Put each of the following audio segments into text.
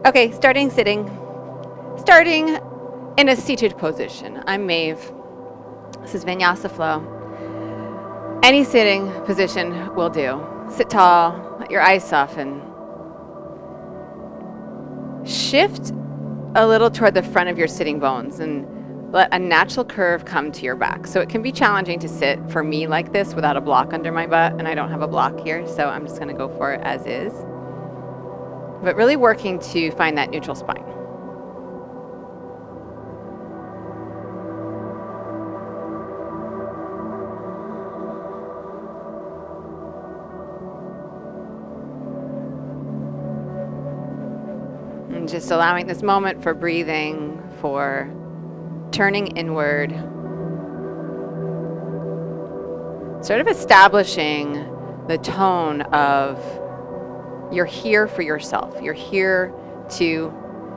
Okay, starting sitting. Starting in a seated position. I'm Maeve. This is Vinyasa flow. Any sitting position will do. Sit tall, let your eyes soften. Shift a little toward the front of your sitting bones and let a natural curve come to your back. So it can be challenging to sit for me like this without a block under my butt, and I don't have a block here, so I'm just gonna go for it as is. But really working to find that neutral spine. And just allowing this moment for breathing, for turning inward. Sort of establishing the tone of you're here for yourself. You're here to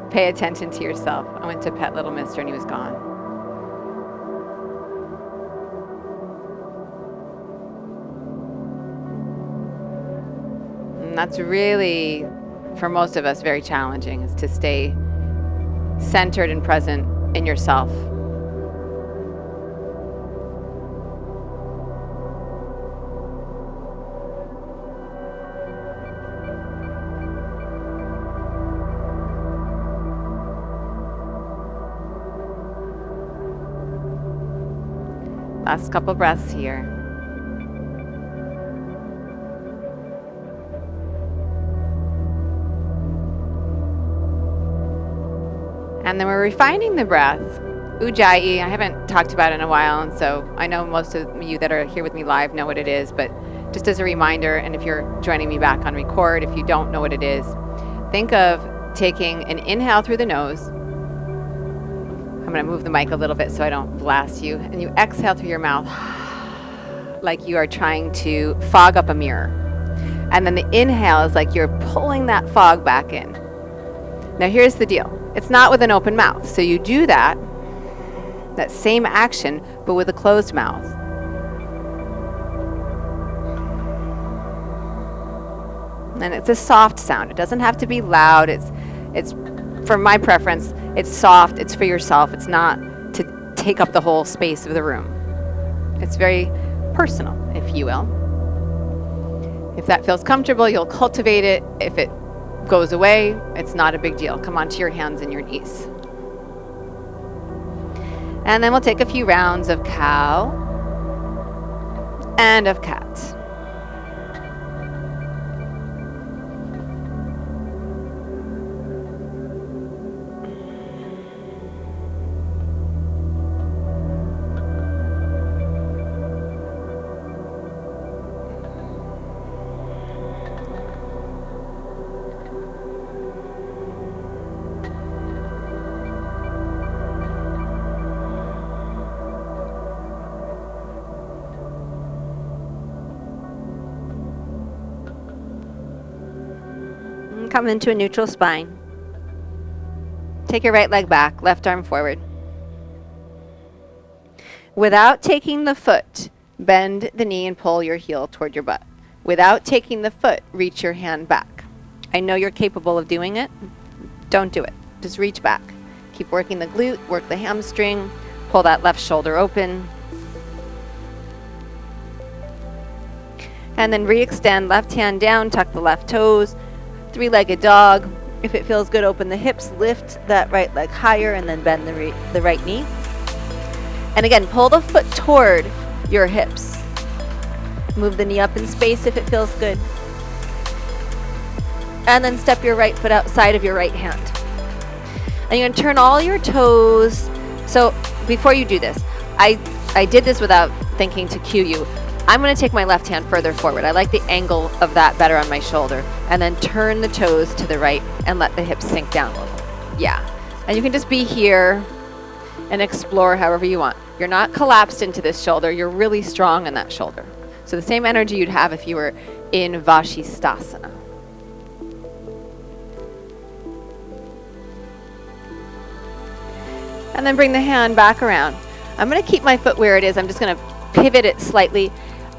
pay attention to yourself. I went to pet little mister and he was gone. And that's really, for most of us, very challenging, is to stay centered and present in yourself. Last couple breaths here. And then we're refining the breath. Ujjayi, I haven't talked about it in a while, and so I know most of you that are here with me live know what it is, but just as a reminder, and if you're joining me back on record, if you don't know what it is, think of taking an inhale through the nose. I'm going to move the mic a little bit so I don't blast you, and you exhale through your mouth like you are trying to fog up a mirror. And then the inhale is like you're pulling that fog back in. Now here's the deal. It's not with an open mouth. So you do that same action, but with a closed mouth. And it's a soft sound. It doesn't have to be loud. It's for my preference, it's soft. It's for yourself. It's not to take up the whole space of the room. It's very personal, if you will. If that feels comfortable, you'll cultivate it. If it goes away, it's not a big deal. Come onto your hands and your knees. And then we'll take a few rounds of cow and of cat. Come into a neutral spine. Take your right leg back, left arm forward. Without taking the foot, bend the knee and pull your heel toward your butt. Without taking the foot, reach your hand back. I know you're capable of doing it. Don't do it. Just reach back. Keep working the glute, work the hamstring, pull that left shoulder open. And then re-extend, left hand down, tuck the left toes. Three-legged dog. If it feels good, open the hips, lift that right leg higher, and then bend the right knee. And again, pull the foot toward your hips. Move the knee up in space if it feels good. And then step your right foot outside of your right hand. And you're going to turn all your toes. So before you do this, I did this without thinking to cue you. I'm going to take my left hand further forward. I like the angle of that better on my shoulder. And then turn the toes to the right and let the hips sink down a little. Yeah. And you can just be here and explore however you want. You're not collapsed into this shoulder. You're really strong in that shoulder. So the same energy you'd have if you were in Vashisthasana. And then bring the hand back around. I'm going to keep my foot where it is. I'm just going to pivot it slightly.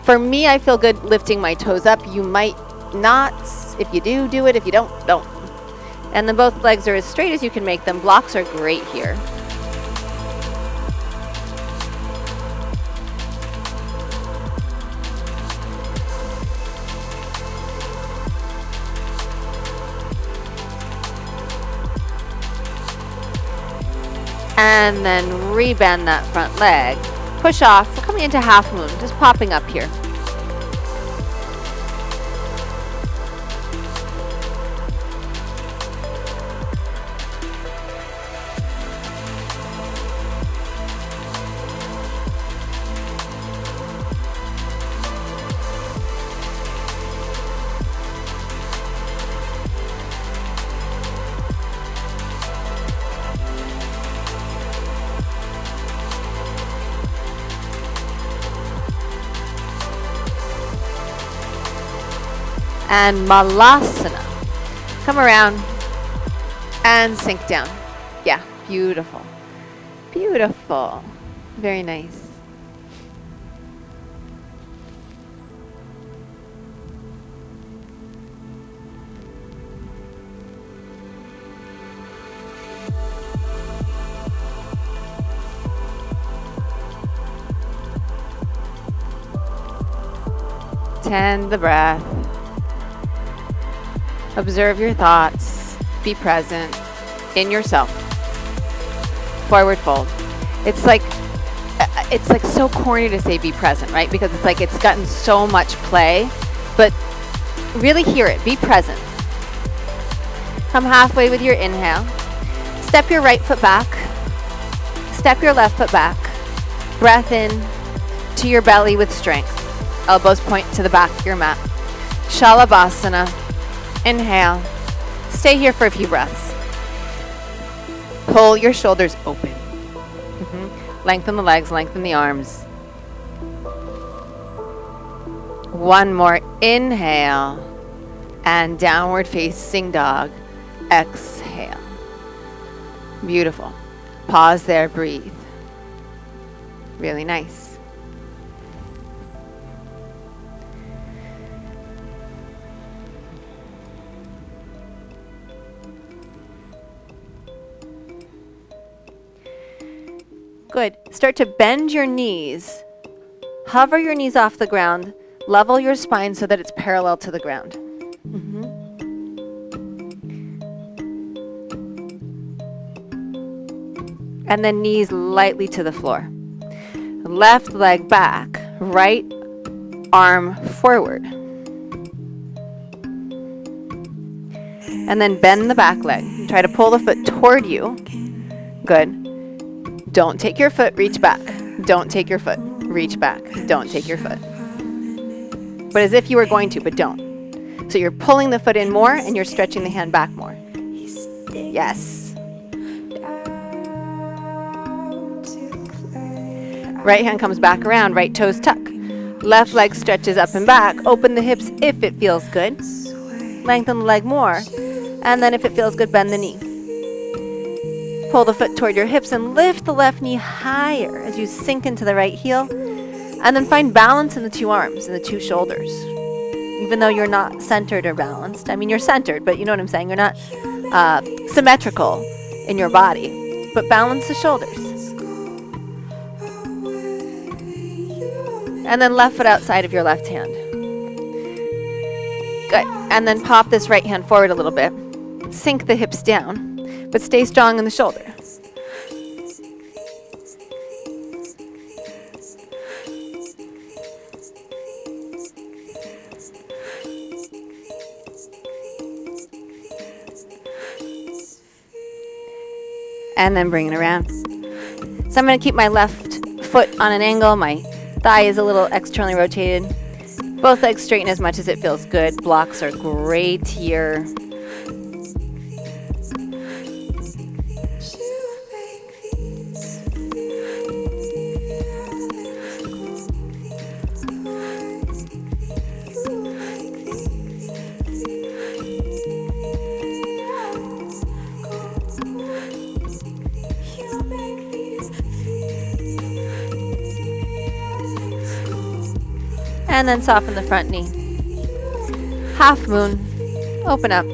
For me, I feel good lifting my toes up. You might not. If you do, do it. If you don't, don't. And then both legs are as straight as you can make them. Blocks are great here. And then rebend that front leg. Push off. We're coming into half moon, just popping up here. And Malasana. Come around and sink down. Yeah, beautiful. Beautiful. Very nice. Tend the breath. Observe your thoughts. Be present in yourself. Forward fold. It's like so corny to say be present, right? Because it's like it's gotten so much play, but really hear it. Be present. Come halfway with your inhale. Step your right foot back. Step your left foot back. Breath in to your belly with strength. Elbows point to the back of your mat. Shalabhasana. Inhale. Stay here for a few breaths. Pull your shoulders open. Lengthen the legs, lengthen the arms. One more inhale. And downward facing dog. Exhale. Beautiful. Pause there, breathe. Really nice. Good. Start to bend your knees. Hover your knees off the ground. Level your spine so that it's parallel to the ground. And then knees lightly to the floor. Left leg back. Right arm forward. And then bend the back leg. Try to pull the foot toward you. Good. Don't take your foot, reach back. Don't take your foot, reach back. Don't take your foot. But as if you were going to, but don't. So you're pulling the foot in more and you're stretching the hand back more. Yes. Right hand comes back around, right toes tuck. Left leg stretches up and back. Open the hips if it feels good. Lengthen the leg more. And then if it feels good, bend the knee. Pull the foot toward your hips and lift the left knee higher as you sink into the right heel. And then find balance in the two arms and the two shoulders. Even though you're not centered or balanced. I mean, you're centered, but you know what I'm saying? You're not symmetrical in your body. But balance the shoulders. And then left foot outside of your left hand. Good. And then pop this right hand forward a little bit. Sink the hips down, but stay strong in the shoulder. And then bring it around. So I'm going to keep my left foot on an angle. My thigh is a little externally rotated. Both legs straighten as much as it feels good. Blocks are great here. And then soften the front knee. Half moon. Open up.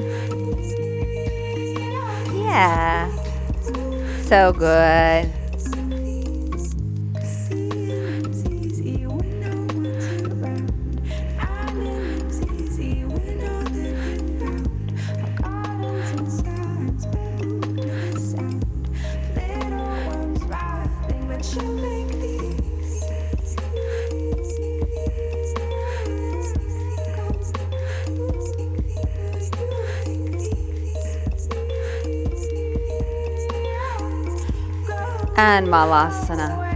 Yeah. So good. And Malasana.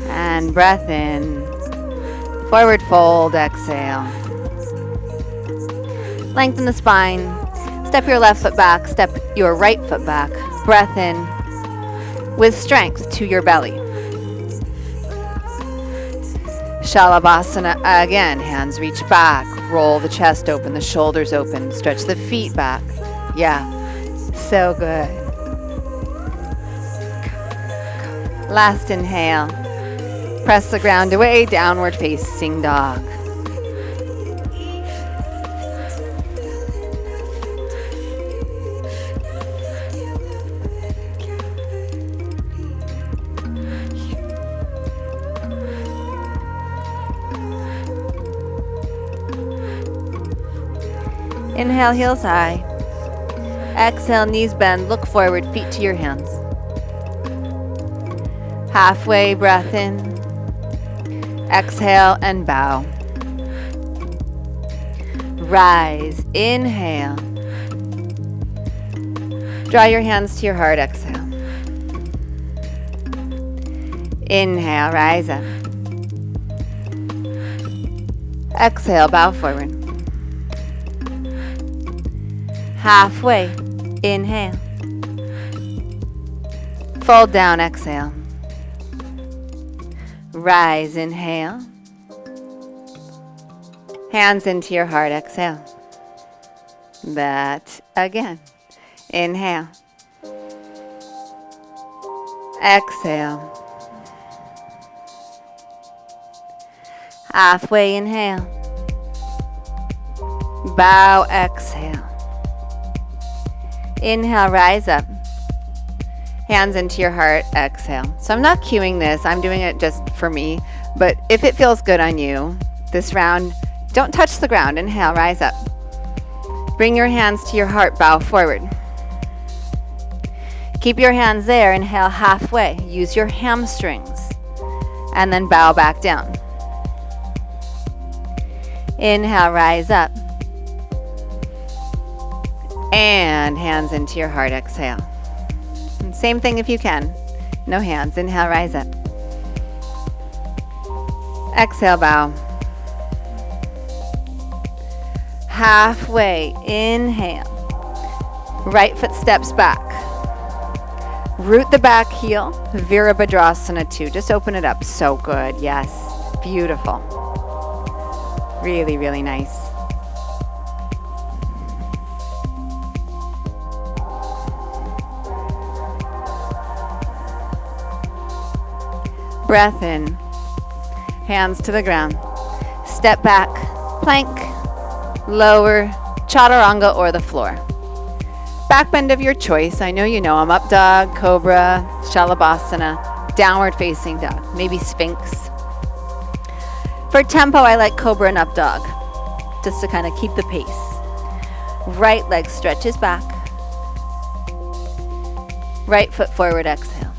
And breath in. Forward fold, exhale. Lengthen the spine. Step your left foot back. Step your right foot back. Breath in with strength to your belly. Shalabhasana again. Hands reach back. Roll the chest open, the shoulders open. Stretch the feet back. Yeah, so good. Last inhale. Press the ground away. Downward facing dog. Inhale, heels high. Exhale, knees bend. Look forward, feet to your hands. Halfway, breath in. Exhale and bow. Rise, inhale. Draw your hands to your heart, exhale. Inhale, rise up. Exhale, bow forward. Halfway, inhale. Fold down, exhale. Rise, inhale. Hands into your heart, exhale. That again. Inhale. Exhale. Halfway, inhale. Bow, exhale. Inhale, rise up. Hands into your heart, exhale. So I'm not cueing this, I'm doing it just for me. But if it feels good on you, this round, don't touch the ground. Inhale, rise up. Bring your hands to your heart, bow forward. Keep your hands there, inhale halfway. Use your hamstrings. And then bow back down. Inhale, rise up. And hands into your heart, exhale. And same thing if you can. No hands, inhale, rise up. Exhale, bow. Halfway, inhale. Right foot steps back. Root the back heel, Virabhadrasana 2. Just open it up, so good, yes, beautiful. Really, really nice. Breath in, hands to the ground. Step back, plank, lower, chaturanga or the floor. Back bend of your choice. I know you know them. Up dog, cobra, shalabhasana, downward facing dog, maybe sphinx. For tempo, I like cobra and up dog, just to kind of keep the pace. Right leg stretches back. Right foot forward, exhale.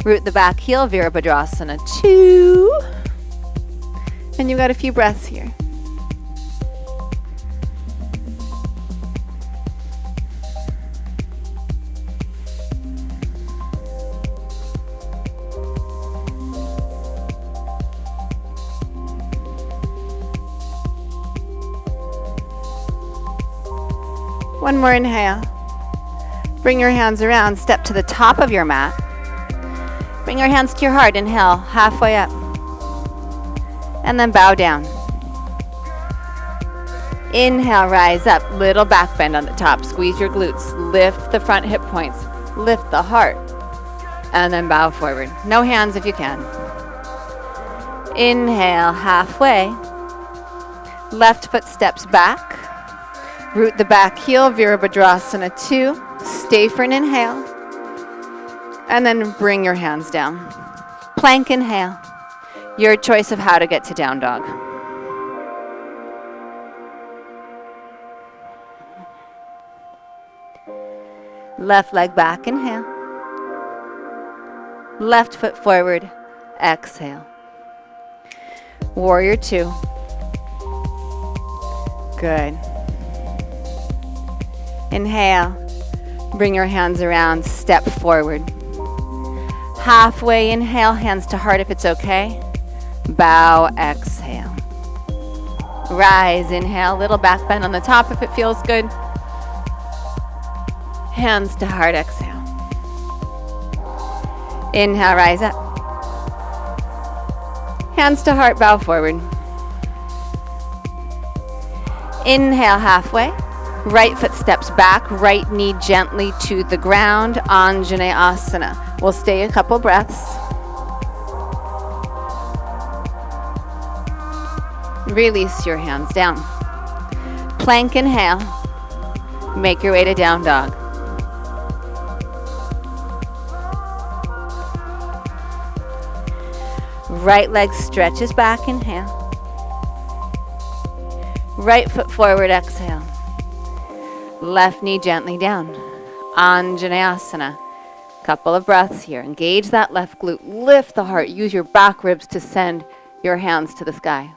Root the back heel, Virabhadrasana 2. And you got a few breaths here. One more inhale. Bring your hands around, step to the top of your mat. Bring your hands to your heart, inhale, halfway up. And then bow down. Inhale, rise up, little back bend on the top. Squeeze your glutes, lift the front hip points, lift the heart, and then bow forward. No hands if you can. Inhale, halfway. Left foot steps back. Root the back heel, Virabhadrasana 2. Stay for an inhale. And then bring your hands down. Plank inhale. Your choice of how to get to down dog. Left leg back, inhale. Left foot forward, exhale. Warrior 2. Good. Inhale. Bring your hands around, step forward. Halfway inhale, hands to heart if it's okay. Bow, exhale. Rise, inhale, little back bend on the top if it feels good. Hands to heart, exhale. Inhale, rise up. Hands to heart, bow forward. Inhale, halfway. Right foot steps back, right knee gently to the ground, Anjaneyasana. We'll stay a couple breaths. Release your hands down. Plank inhale. Make your way to down dog. Right leg stretches back, inhale. Right foot forward, exhale. Left knee gently down, Anjaneyasana. Couple of breaths here. Engage that left glute, lift the heart, use your back ribs to send your hands to the sky.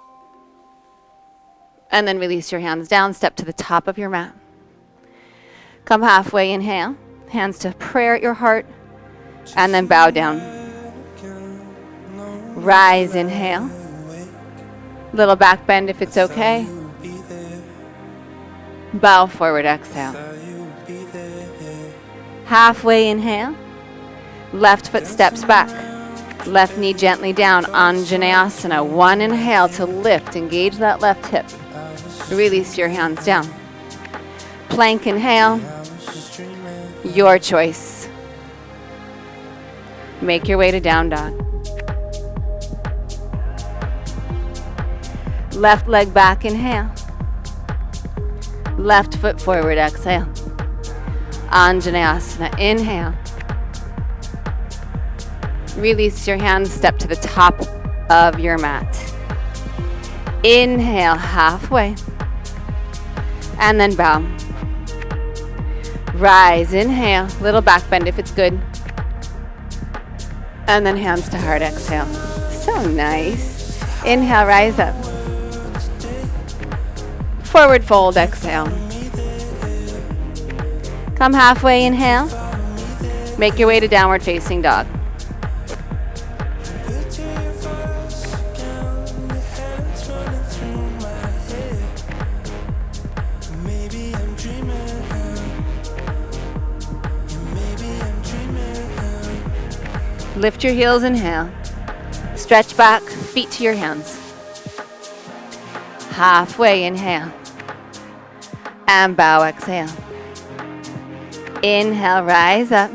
And then release your hands down, step to the top of your mat. Come halfway, inhale, hands to prayer at your heart, and then bow down. Rise, inhale. Little back bend if it's okay. Bow forward, exhale. Halfway, inhale. Left foot steps back. Left knee gently down, Anjaneyasana. One inhale to lift, engage that left hip. Release your hands down. Plank inhale. Your choice. Make your way to down dog. Left leg back, inhale. Left foot forward, exhale. Anjaneyasana, inhale. Release your hands, step to the top of your mat. Inhale, halfway. And then bow. Rise, inhale. Little back bend if it's good. And then hands to heart, exhale. So nice. Inhale, rise up. Forward fold, exhale. Come halfway, inhale. Make your way to downward facing dog. Lift your heels, inhale. Stretch back, feet to your hands. Halfway, inhale. And bow, exhale. Inhale, rise up.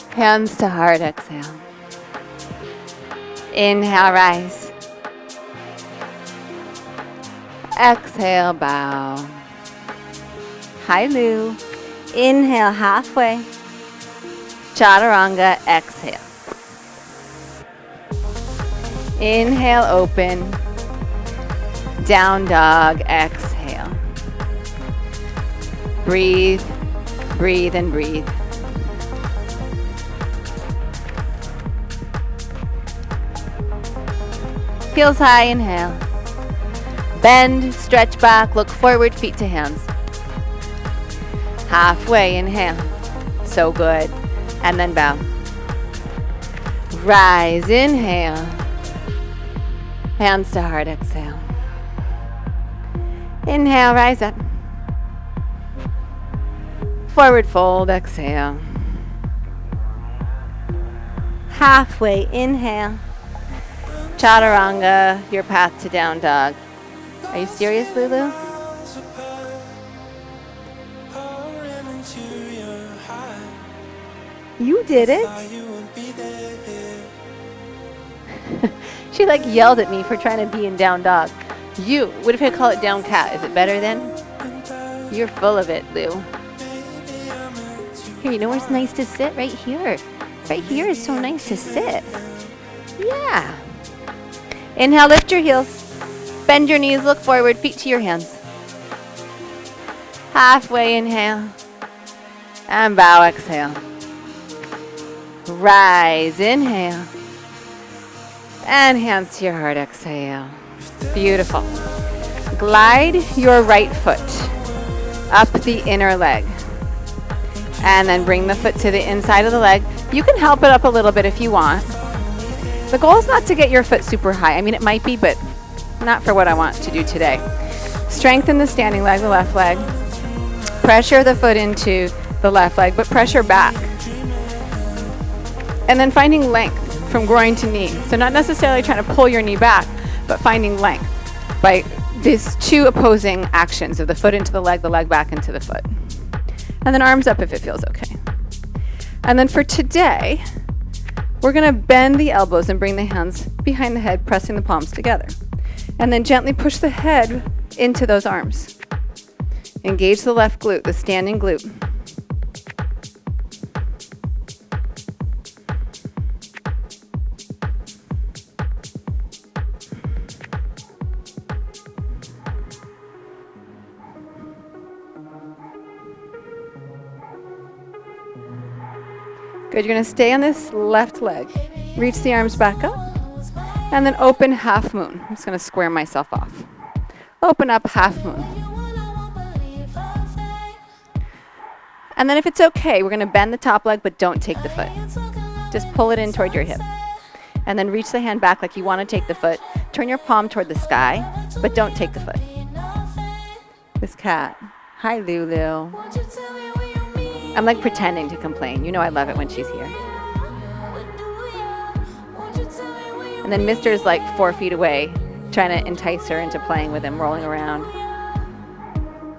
Hands to heart, exhale. Inhale, rise. Exhale, bow. Hi, Lou. Inhale, halfway. Chaturanga, exhale. Inhale, open. Down dog, exhale. Breathe, breathe, and breathe. Heels high, inhale. Bend, stretch back, look forward, feet to hands. Halfway, inhale. So good. And then bow. Rise, inhale. Hands to heart, exhale. Inhale, rise up. Forward fold, exhale. Halfway, inhale. chaturanga, your path to down dog. Are you serious, Lulu? You did it? She like yelled at me for trying to be in down dog. What if I call it down cat? Is it better then? You're full of it, Lou. Here, you know where it's nice to sit? Right here. Right here is so nice to sit. Yeah. Inhale, lift your heels. Bend your knees, look forward, feet to your hands. Halfway inhale. And bow, exhale. Rise, inhale. And hands to your heart, exhale. Beautiful. Glide your right foot up the inner leg. And then bring the foot to the inside of the leg. You can help it up a little bit if you want. The goal is not to get your foot super high. I mean, it might be, but not for what I want to do today. Strengthen the standing leg, the left leg. Pressure the foot into the left leg, but pressure back. And then finding length from groin to knee. So not necessarily trying to pull your knee back, but finding length by these two opposing actions of the foot into the leg back into the foot. And then arms up if it feels okay. And then for today, we're going to bend the elbows and bring the hands behind the head, pressing the palms together. And then gently push the head into those arms. Engage the left glute, the standing glute. Good, you're going to stay on this left leg. Reach the arms back up. And then open half moon. I'm just going to square myself off. Open up half moon. And then if it's okay, we're going to bend the top leg, but don't take the foot. Just pull it in toward your hip. And then reach the hand back like you want to take the foot. Turn your palm toward the sky, but don't take the foot. This cat. Hi, Lulu. I'm like pretending to complain. You know I love it when she's here. And then Mister's like 4 feet away, trying to entice her into playing with him, rolling around.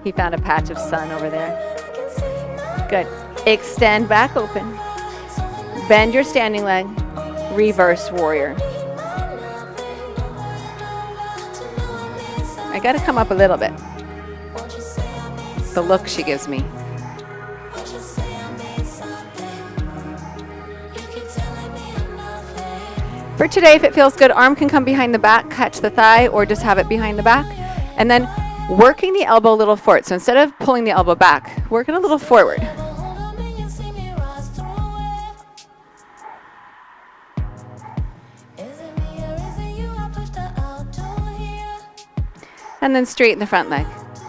He found a patch of sun over there. Good. Extend back open. Bend your standing leg. Reverse warrior. I gotta come up a little bit. The look she gives me. For today, if it feels good, arm can come behind the back, catch the thigh, or just have it behind the back. And then working the elbow a little forward. So instead of pulling the elbow back, work it a little forward. And then straighten the front leg.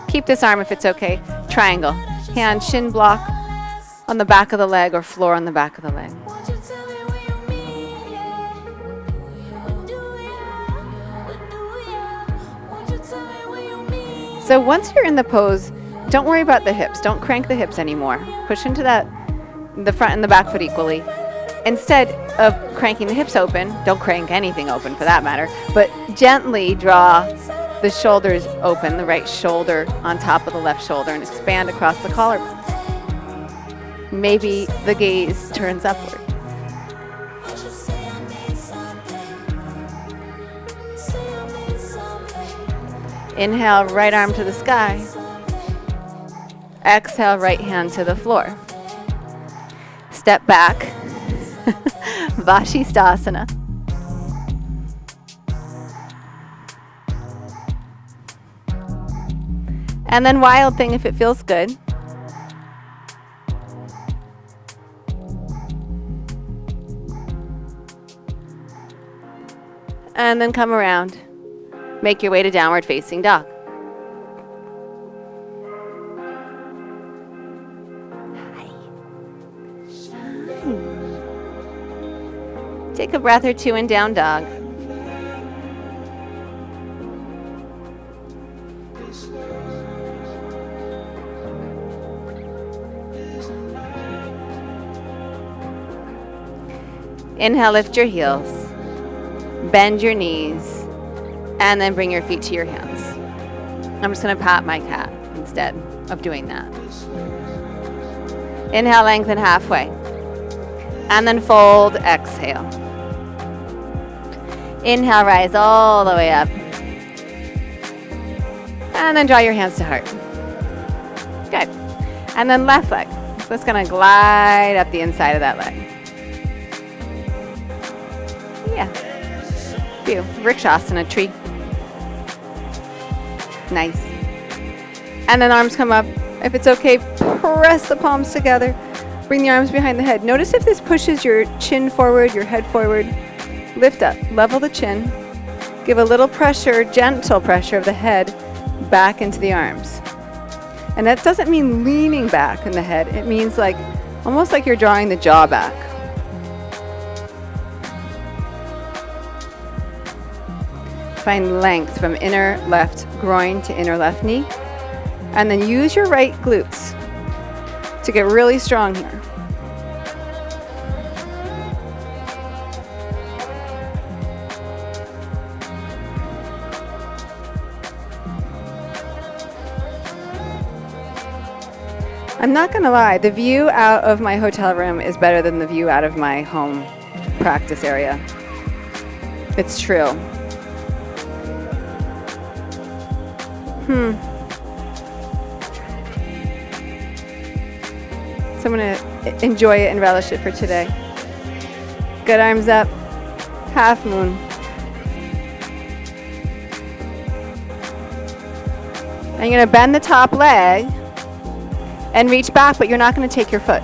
Keep this arm if it's okay. Triangle. Hand, shin block on the back of the leg or floor on the back of the leg. So once you're in the pose, don't worry about the hips. Don't crank the hips anymore. Push into the front and the back foot equally. Instead of cranking the hips open, don't crank anything open for that matter, but gently draw the shoulders open, the right shoulder on top of the left shoulder, and expand across the collarbone. Maybe the gaze turns upward. Inhale, right arm to the sky. Exhale, right hand to the floor. Step back. Vashisthasana. And then wild thing if it feels good. And then come around. Make your way to downward facing dog. Hi. Take a breath or two in down dog. Inhale, lift your heels. Bend your knees. And then bring your feet to your hands. I'm just going to pat my cat instead of doing that. Inhale, lengthen halfway. And then fold, exhale. Inhale, rise all the way up. And then draw your hands to heart. Good. And then left leg. So it's going to glide up the inside of that leg. Yeah. View. Vrikshasana tree. Nice. And then arms come up. If it's okay, press the palms together. Bring the arms behind the head. Notice if this pushes your chin forward, your head forward. Lift up. Level the chin. Give a little pressure, gentle pressure of the head back into the arms. And that doesn't mean leaning back in the head. It means like almost like you're drawing the jaw back. Find length from inner left groin to inner left knee. And then use your right glutes to get really strong here. I'm not going to lie, the view out of my hotel room is better than the view out of my home practice area. It's true. So I'm going to enjoy it and relish it for today. Good, arms up. Half moon. And you're going to bend the top leg and reach back, but you're not going to take your foot.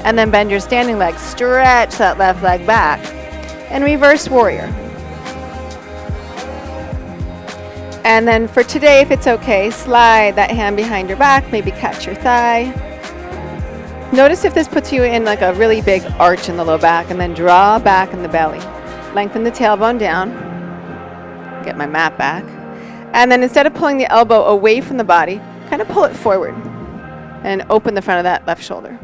And then bend your standing leg. Stretch that left leg back. And reverse warrior. And then for today, if it's okay, slide that hand behind your back, maybe catch your thigh. Notice if this puts you in like a really big arch in the low back, and then draw back in the belly. Lengthen the tailbone down. Get my mat back. And then instead of pulling the elbow away from the body, kind of pull it forward and open the front of that left shoulder.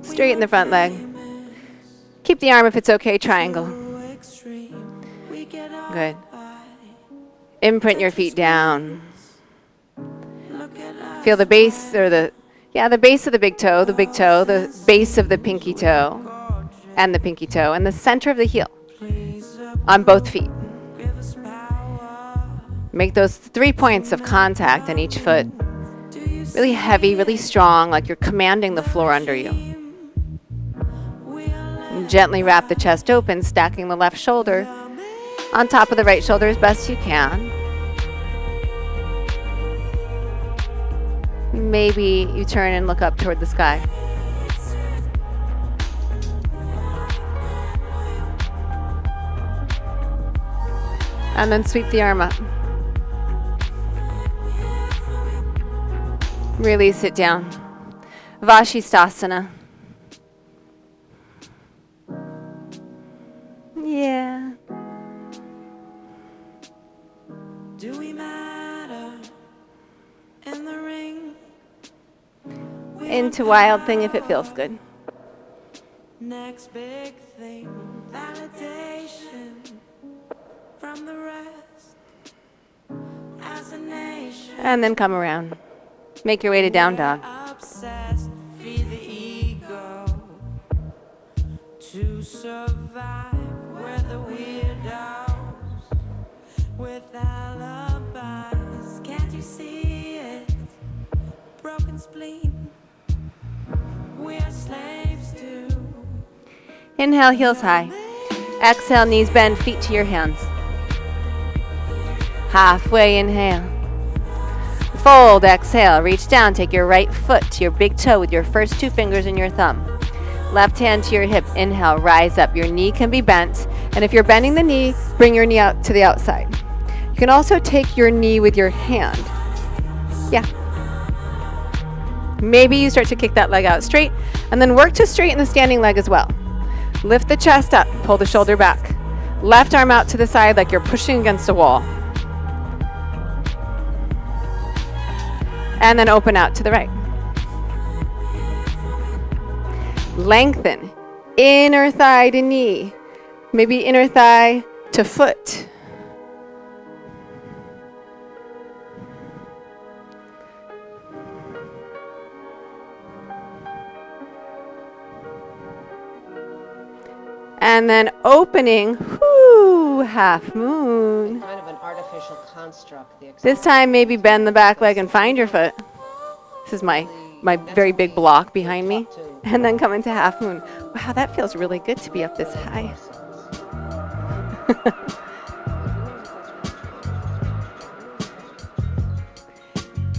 Straighten the front leg. Keep the arm if it's okay, triangle. Good. Imprint your feet down. Feel the base or the base of the big toe, the base of the pinky toe, and the pinky toe, and the center of the heel on both feet. Make those 3 points of contact in each foot. Really heavy, really strong, like you're commanding the floor under you. And gently wrap the chest open, stacking the left shoulder on top of the right shoulder as best you can. Maybe you turn and look up toward the sky. And then sweep the arm up. Release it down. Vashisthasana. Yeah. Do we matter in the ring? Into wild thing if it feels good. Next big thing, validation from the rest as a nation. And then come around. Make your way to down dog. Obsessed, feed the ego to survive. We're the weirdos with alibis. Can't you see it? Broken spleen. We are slaves too. Inhale, heels high. Exhale, knees bend, feet to your hands. Halfway inhale. Fold, exhale, reach down, take your right foot to your big toe with your first 2 fingers and your thumb. Left hand to your hip, inhale, rise up. Your knee can be bent, and if you're bending the knee, bring your knee out to the outside. You can also take your knee with your hand. Yeah. Maybe you start to kick that leg out straight, and then work to straighten the standing leg as well. Lift the chest up, pull the shoulder back. Left arm out to the side like you're pushing against a wall. And then open out to the right. Lengthen, inner thigh to knee, maybe inner thigh to foot. And then opening, whoo, half moon. Kind of an artificial construct. This time maybe bend the back leg and find your foot. This is my very big block behind me. And then come into half moon. Wow, that feels really good to be up this high.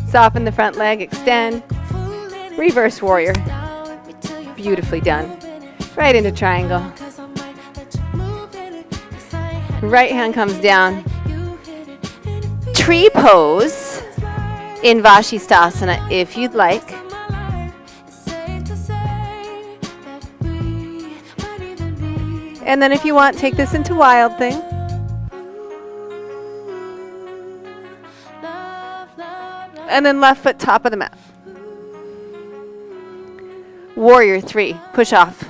Soften the front leg, extend. Reverse warrior. Beautifully done. Right into triangle. Right hand comes down. Tree pose in Vashisthasana if you'd like. And then if you want, take this into wild thing. And then left foot top of the mat. Warrior 3, push off.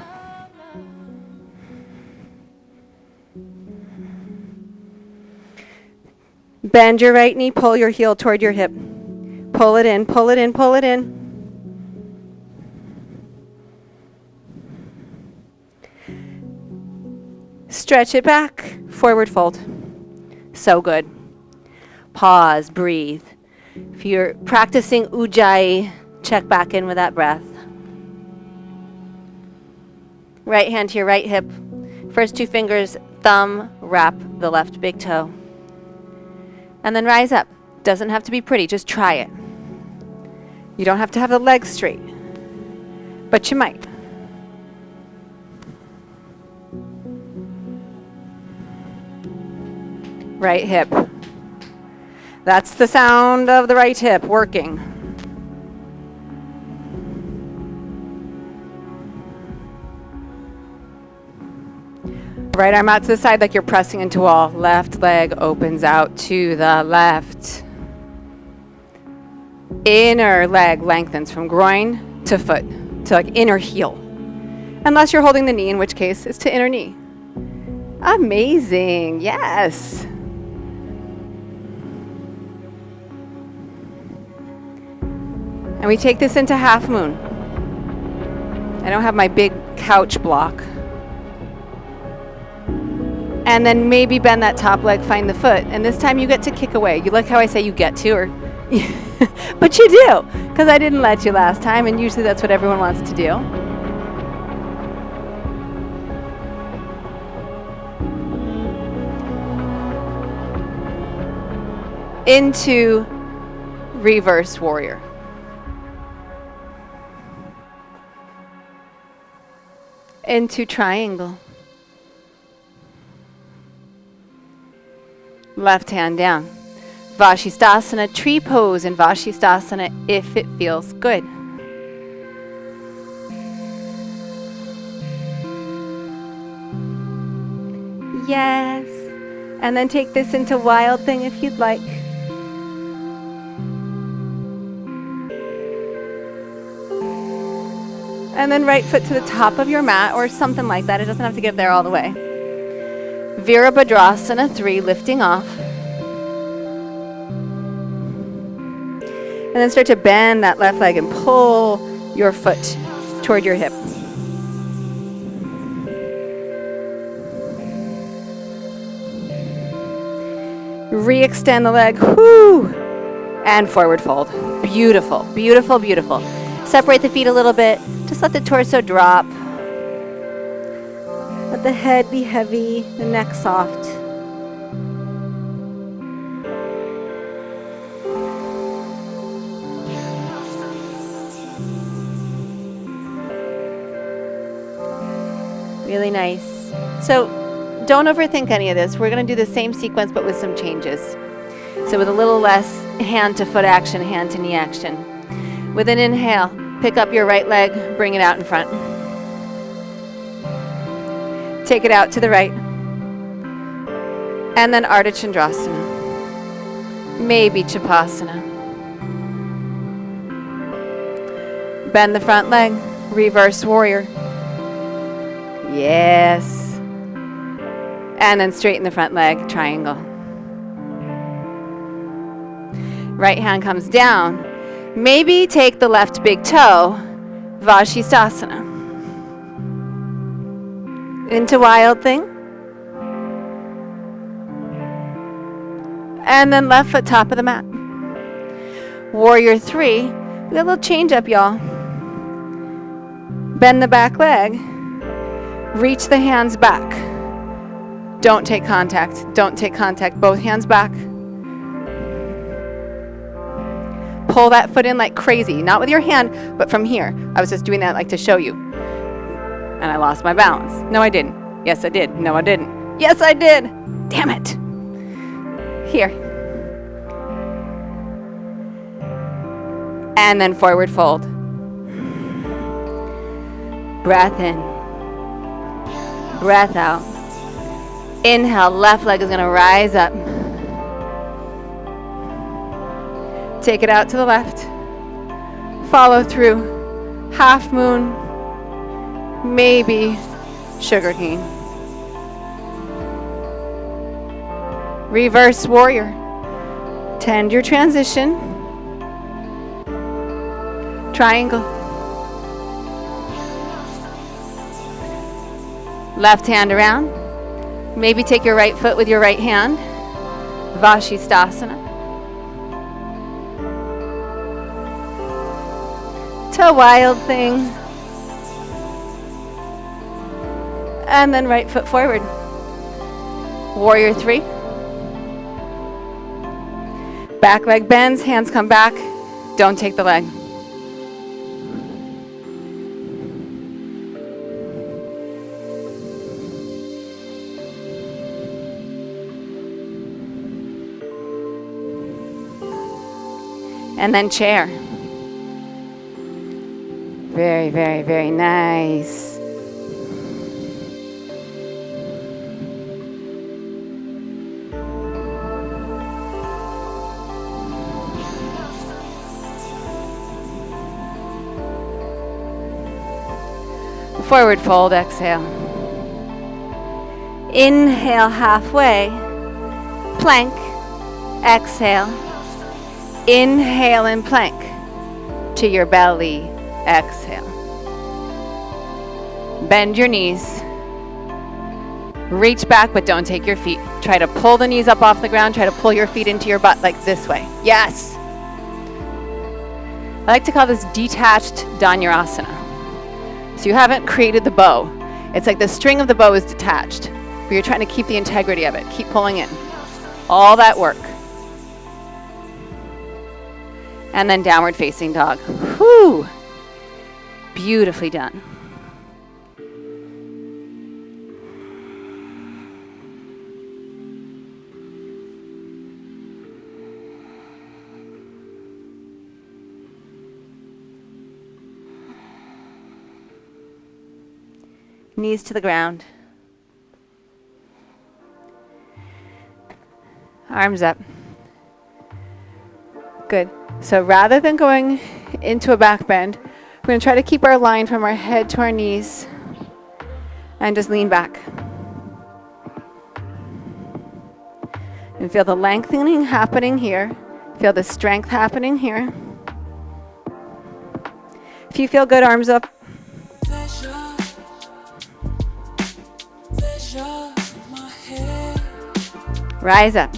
Bend your right knee, pull your heel toward your hip. Pull it in, pull it in, pull it in. Stretch it back, forward fold. So good. Pause, breathe. If you're practicing Ujjayi, check back in with that breath. Right hand to your right hip. First 2 fingers, thumb, wrap the left big toe. And then rise up. Doesn't have to be pretty, just try it. You don't have to have the legs straight, but you might. Right hip. That's the sound of the right hip working. Right arm out to the side like you're pressing into wall. Left leg opens out to the left. Inner leg lengthens from groin to foot, to like inner heel. Unless you're holding the knee, in which case it's to inner knee. Amazing, yes. And we take this into half moon. I don't have my big couch block. And then maybe bend that top leg, find the foot. And this time you get to kick away. You like how I say you get to, or but you do, because I didn't let you last time, and usually that's what everyone wants to do. Into reverse warrior. Into triangle. Left hand down. Vashisthasana, tree pose in Vashisthasana if it feels good. Yes. And then take this into wild thing if you'd like. And then right foot to the top of your mat or something like that. It doesn't have to get there all the way. Virabhadrasana 3, lifting off. And then start to bend that left leg and pull your foot toward your hip. Re-extend the leg, whoo, and forward fold. Beautiful, beautiful, beautiful. Separate the feet a little bit. Just let the torso drop. Let the head be heavy, the neck soft. Really nice. So don't overthink any of this. We're going to do the same sequence but with some changes. So with a little less hand to foot action, hand to knee action. With an inhale, pick up your right leg, bring it out in front. Take it out to the right. And then Ardha Chandrasana. Maybe Chapasana. Bend the front leg, reverse warrior. Yes. And then straighten the front leg, triangle. Right hand comes down. Maybe take the left big toe, Vashisthasana. Into wild thing. And then left foot top of the mat. Warrior 3. We got a little change up, y'all. Bend the back leg. Reach the hands back. Don't take contact. Don't take contact. Both hands back. Pull that foot in like crazy. Not with your hand, but from here. I was just doing that like to show you. And I lost my balance. No, I didn't. Yes, I did. No, I didn't. Yes, I did. Damn it. Here. And then forward fold. Breath in. Breath out. Inhale, left leg is going to rise up. Take it out to the left. Follow through. Half moon. Maybe sugar cane. Reverse warrior. Tend your transition. Triangle. Left hand around. Maybe take your right foot with your right hand. Vashisthasana. To wild thing. And then right foot forward. Warrior 3. Back leg bends, hands come back. Don't take the leg. And then chair. Very, very, very nice. Forward fold, exhale. Inhale halfway. Plank. Exhale. Inhale and plank to your belly. Exhale. Bend your knees. Reach back, but don't take your feet. Try to pull the knees up off the ground. Try to pull your feet into your butt like this way. Yes. I like to call this detached Dhanurasana. So you haven't created the bow. It's like the string of the bow is detached, but you're trying to keep the integrity of it. Keep pulling in. All that work. And then downward facing dog. Whew. Beautifully done. Knees to the ground. Arms up. Good. So rather than going into a back bend, we're going to try to keep our line from our head to our knees and just lean back. And feel the lengthening happening here. Feel the strength happening here. If you feel good, arms up. Rise up.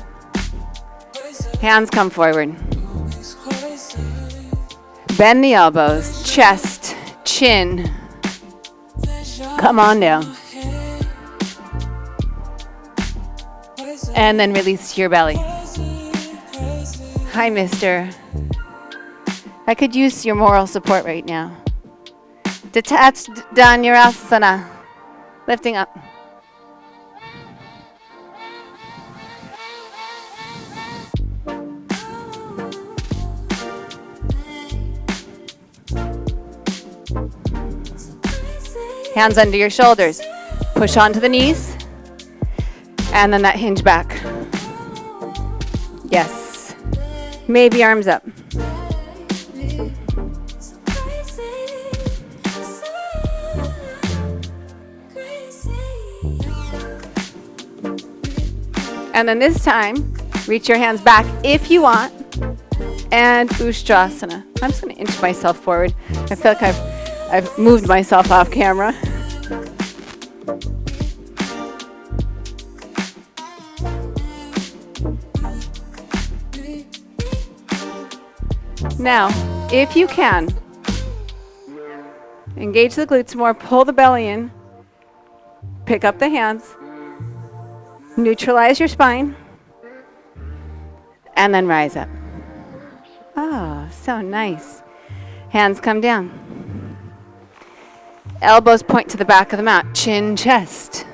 Hands come forward. Bend the elbows, chest, chin. Come on down. And then release to your belly. Hi, mister. I could use your moral support right now. Detached Dhanurasana. Lifting up. Hands under your shoulders. Push onto the knees. And then that hinge back. Yes. Maybe arms up. And then this time, reach your hands back if you want. And Ustrasana. I'm just going to inch myself forward. I feel like I've moved myself off camera. Now, if you can, engage the glutes more, pull the belly in, pick up the hands, neutralize your spine, and then rise up. Oh, so nice. Hands come down. Elbows point to the back of the mat, chin, chest.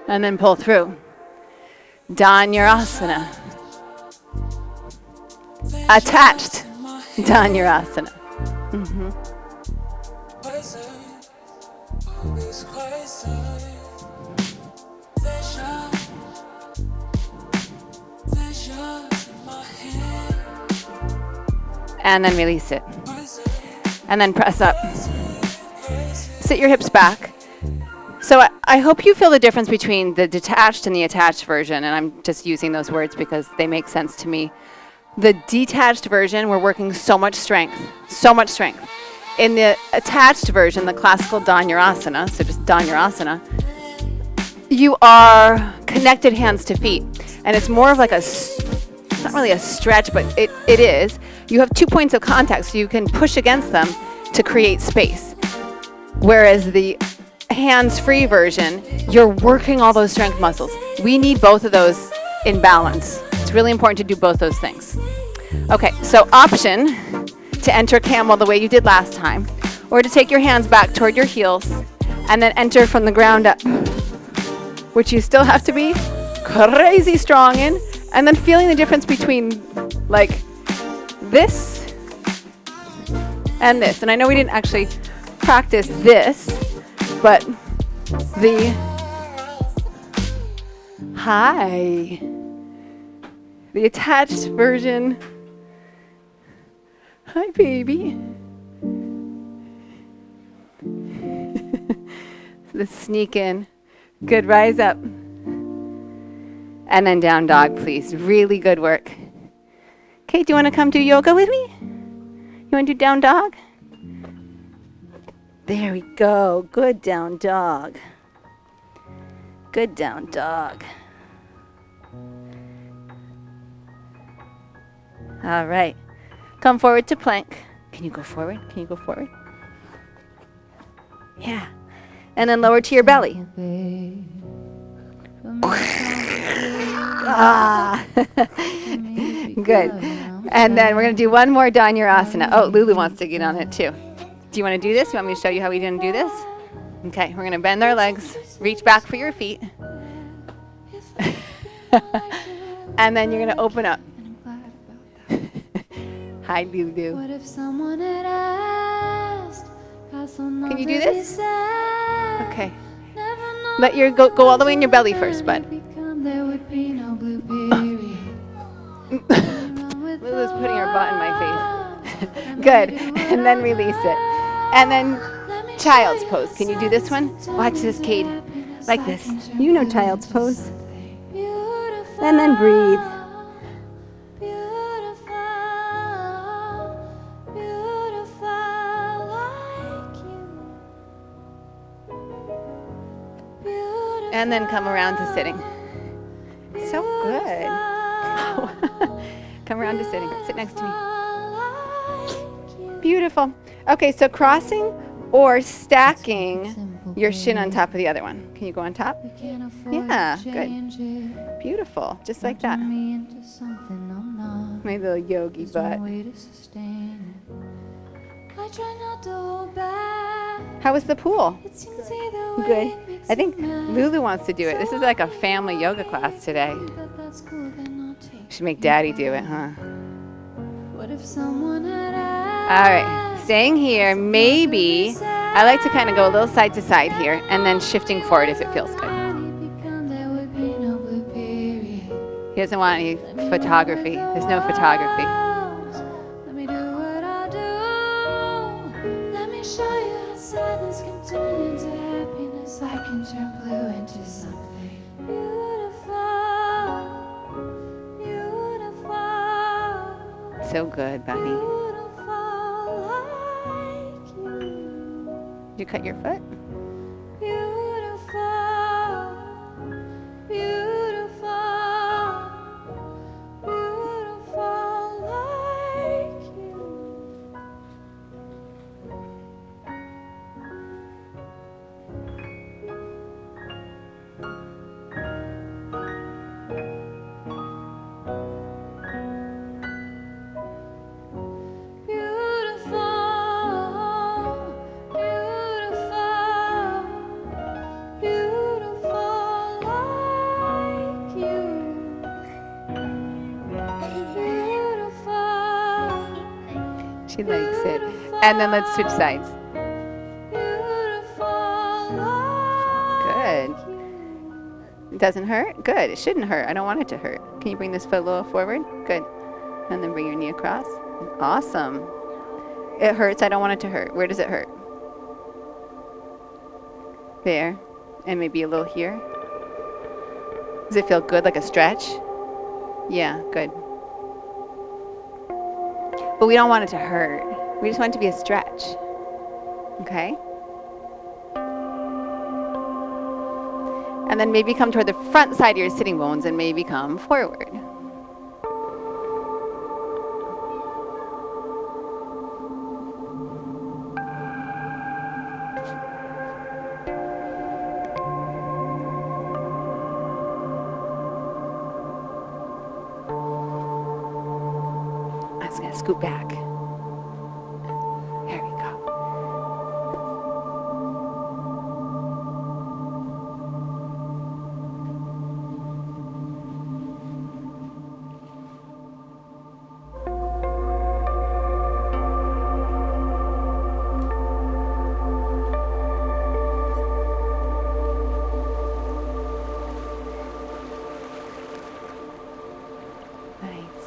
And then pull through. Dhanurasana. Attached Dhanurasana. Mm-hmm. And then release it. And then press up. Sit your hips back. So I hope you feel the difference between the detached and the attached version, and I'm just using those words because they make sense to me. The detached version, we're working so much strength. In the attached version, the classical Dhanurasana, so just Dhanurasana, you are connected hands to feet. And it's more of like it's not really a stretch, but it is. You have 2 points of contact, so you can push against them to create space. Whereas the hands-free version, you're working all those strength muscles. We need both of those in balance. It's really important to do both those things. Okay, so option to enter camel the way you did last time, or to take your hands back toward your heels and then enter from the ground up, which you still have to be crazy strong in, and then feeling the difference between like this and this. And I know we didn't actually practice this, but the the attached version. Hi, baby. The sneak in. Good, rise up. And then down dog, please. Really good work. Okay, do you want to come do yoga with me? You want to do down dog? There we go. Good down dog. Good down dog. All right. Come forward to plank. Can you go forward? Can you go forward? Yeah. And then lower to your belly. Ah. Good. And then we're going to do one more Dhanurasana. Oh, Lulu wants to get on it too. Do you want to do this? You want me to show you how we didn't do this? Okay, we're going to bend our legs, reach back for your feet. And then you're going to open up. Hi, Lulu. What if someone had asked? Can you do this? Okay. Let your go all the way in your belly first, bud. Lulu's putting her butt in my face. Good. And then release it. And then child's pose. Can you do this one? Watch this, Kate. Like this. You know child's pose. And then breathe. And then come around to sitting. So good. Come around to sitting. Sit next to me. Beautiful. Okay, so crossing or stacking your shin on top of the other one. Can you go on top? Yeah, good. Beautiful. Just like that. My little yogi butt. I try not to hold back. How was the pool? Good. I think Lulu wants to do it. This is like a family yoga class today. Should make Daddy do it, huh? All right, staying here. Maybe I like to kind of go a little side to side here and then shifting forward if it feels good. He doesn't want any photography. There's no photography. Let me do what I do. Let me show you how sadness can turn into happiness. I can turn blue into something beautiful, beautiful. So good, Bunny. Beautiful like you. Did you cut your foot? Beautiful, beautiful, beautiful like you. She likes it. And then let's switch sides. Good. It doesn't hurt? Good. It shouldn't hurt. I don't want it to hurt. Can you bring this foot a little forward? Good. And then bring your knee across. Awesome. It hurts. I don't want it to hurt. Where does it hurt? There. And maybe a little here. Does it feel good, like a stretch? Yeah, good. But we don't want it to hurt. We just want it to be a stretch. Okay? And then maybe come toward the front side of your sitting bones and maybe come forward. I'm just going to scoot back. There we go. Nice.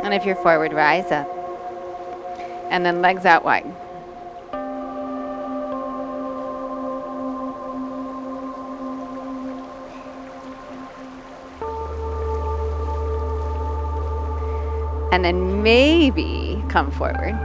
And if you're forward, rise up. And then legs out wide. And then maybe come forward.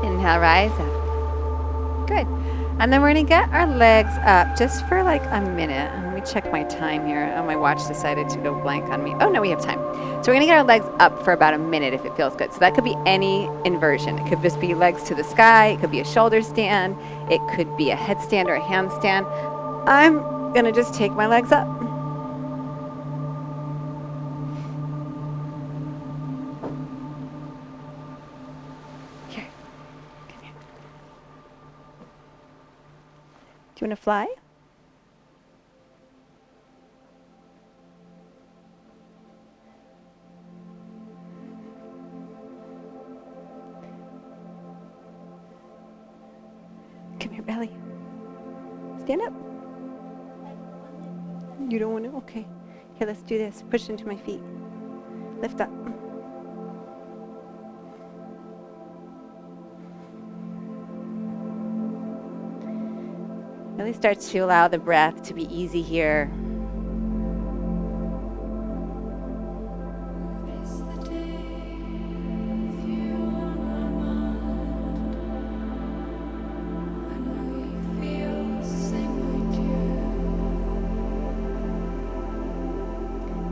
Inhale, rise up. Good. And then we're going to get our legs up just for like a minute. Let me check my time here. Oh, my watch decided to go blank on me. Oh, no, we have time. So we're going to get our legs up for about a minute if it feels good. So that could be any inversion. It could just be legs to the sky. It could be a shoulder stand. It could be a headstand or a handstand. I'm going to just take my legs up. Do you want to fly? Come here, belly. Stand up. You don't want to? Okay. Here, let's do this. Push into my feet. Lift up. Really start to allow the breath to be easy here.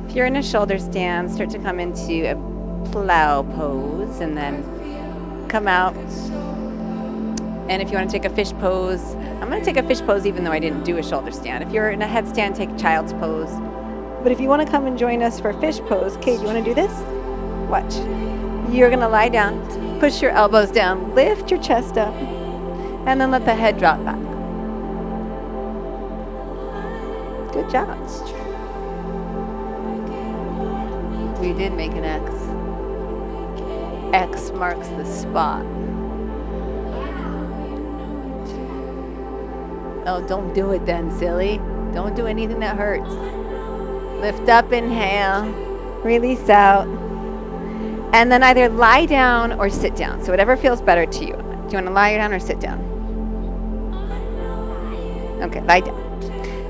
If you're in a shoulder stand, start to come into a plow pose and then come out. And if you want to take a fish pose, I'm going to take a fish pose even though I didn't do a shoulder stand. If you're in a headstand, take child's pose. But if you want to come and join us for fish pose, Kate, you want to do this? Watch. You're going to lie down, push your elbows down, lift your chest up, and then let the head drop back. Good job. We did make an X. X marks the spot. Oh, don't do it then, silly. Don't do anything that hurts. Lift up, inhale, release out. And then either lie down or sit down. So whatever feels better to you. Do you want to lie down or sit down? Okay, lie down.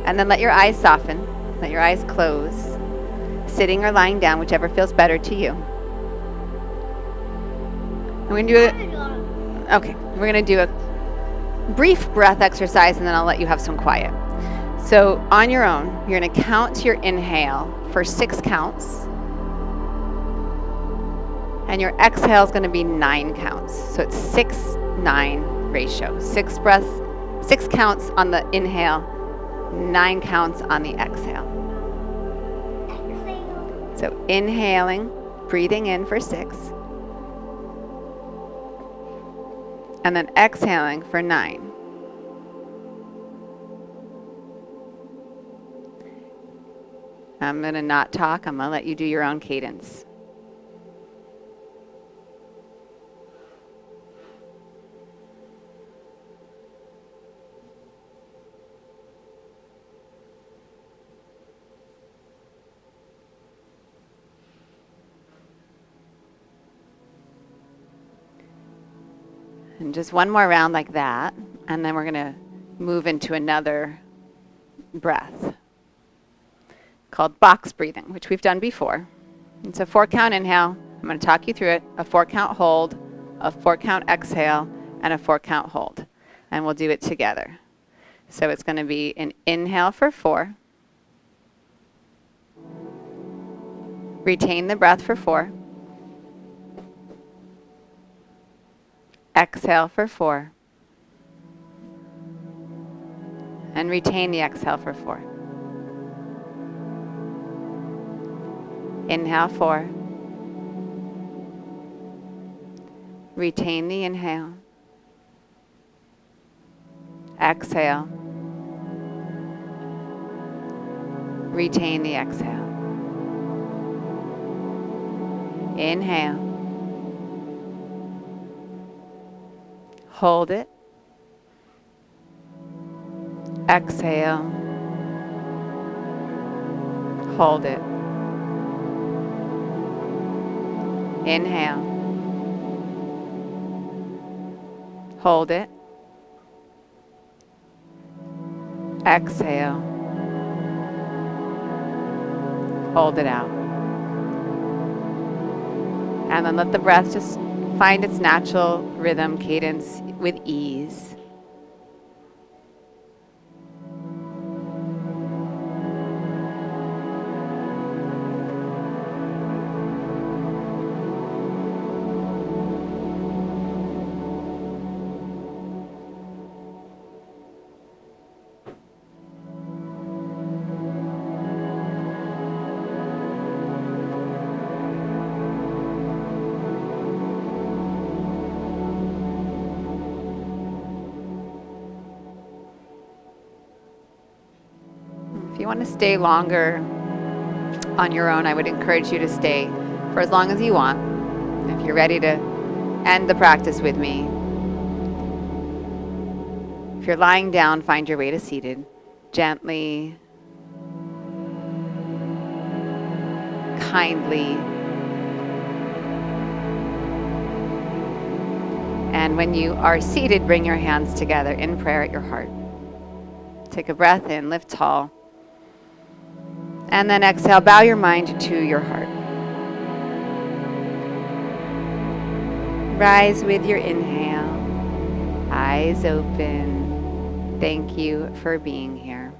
And then let your eyes soften. Let your eyes close. Sitting or lying down, whichever feels better to you. We're going to do it. Okay, we're going to do a brief breath exercise and then I'll let you have some quiet. So on your own, you're going to count to your inhale for 6 counts. And your exhale is going to be 9 counts. So it's 6-9 ratio. 6 breaths, 6 counts on the inhale, 9 counts on the exhale. So inhaling, breathing in for 6. And then exhaling for 9. I'm going to not talk. I'm going to let you do your own cadence. And just one more round like that, and then we're going to move into another breath called box breathing, which we've done before. It's a 4-count inhale. I'm going to talk you through it. A 4-count hold, a 4-count exhale, and a 4-count hold. And we'll do it together. So it's going to be an inhale for 4. Retain the breath for 4. Exhale for 4. And retain the exhale for 4. Inhale 4. Retain the inhale. Exhale. Retain the exhale. Inhale. Hold it. Exhale. Hold it. Inhale. Hold it. Exhale. Hold it out. And then let the breath just find its natural rhythm, cadence with ease. If you want to stay longer on your own, I would encourage you to stay for as long as you want. If you're ready to end the practice with me, you're lying down, find your way to seated. Gently, kindly. And when you are seated, bring your hands together in prayer at your heart. Take a breath in, lift tall. And then exhale, bow your mind to your heart. Rise with your inhale, eyes open. Thank you for being here.